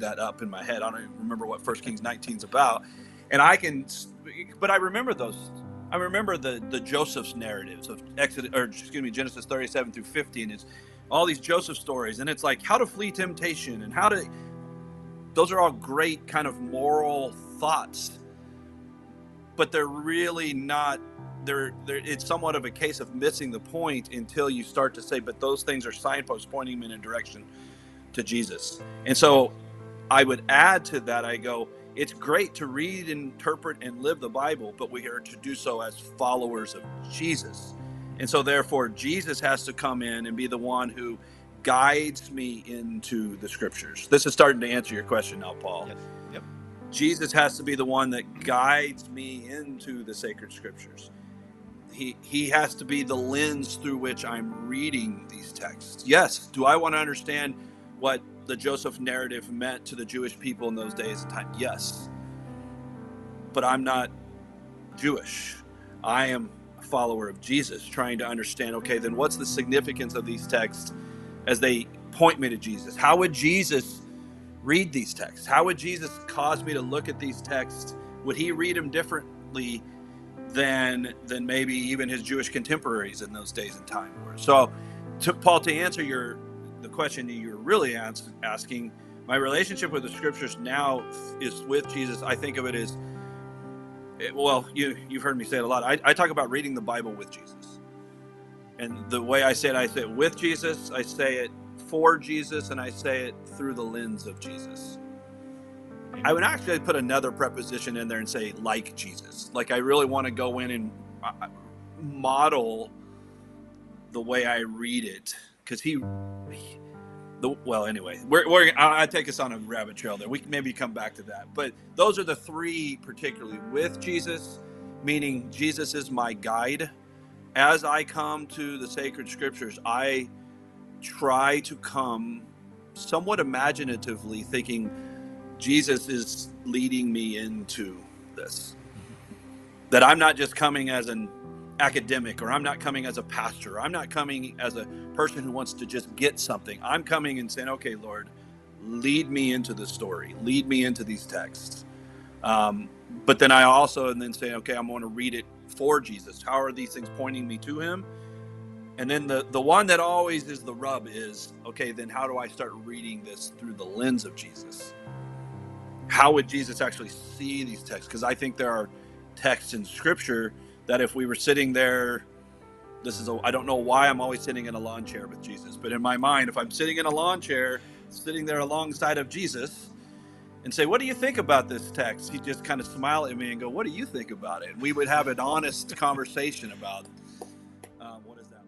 that up in my head. I don't even remember what 1 Kings 19 is about. And but I remember those. I remember the Joseph's narratives of Genesis 37 through 50, and it's all these Joseph stories, and it's like how to flee temptation and those are all great kind of moral thoughts, but they're really not. It's somewhat of a case of missing the point until you start to say, but those things are signposts pointing me in a direction to Jesus. And so I would add to that, I go, it's great to read, interpret, and live the Bible, but we are to do so as followers of Jesus. And so therefore, Jesus has to come in and be the one who guides me into the scriptures. This is starting to answer your question now, Paul. Yes. Yep. Jesus has to be the one that guides me into the sacred scriptures. He has to be the lens through which I'm reading these texts. Yes, do I want to understand what the Joseph narrative meant to the Jewish people in those days and time? Yes. But I'm not Jewish. I am a follower of Jesus, trying to understand, okay, then what's the significance of these texts as they point me to Jesus? How would Jesus read these texts? How would Jesus cause me to look at these texts? Would he read them differently than maybe even his Jewish contemporaries in those days and time were? So, Paul, to answer the question you're really asking, my relationship with the scriptures now is with Jesus. I think of it as, well, you've heard me say it a lot. I talk about reading the Bible with Jesus. And the way I say it with Jesus, I say it for Jesus, and I say it through the lens of Jesus. I would actually put another preposition in there and say like Jesus. Like I really want to go in and model the way I read it, because anyway, I take us on a rabbit trail there. We can maybe come back to that. But those are the three, particularly with Jesus, meaning Jesus is my guide. As I come to the sacred scriptures, I try to come somewhat imaginatively, thinking Jesus is leading me into this. That I'm not just coming as an academic, or I'm not coming as a pastor, or I'm not coming as a person who wants to just get something. I'm coming and saying, okay, Lord, lead me into the story, lead me into these texts. But then I also say, okay, I'm going to read it for Jesus. How are these things pointing me to him? And then the one that always is the rub is, okay, then how do I start reading this through the lens of Jesus? How would Jesus actually see these texts? Because I think there are texts in Scripture that if we were sitting there, I don't know why I'm always sitting in a lawn chair with Jesus, but in my mind, if I'm sitting in a lawn chair, sitting there alongside of Jesus, and say, what do you think about this text? He'd just kind of smile at me and go, what do you think about it? And we would have an honest conversation about what is that.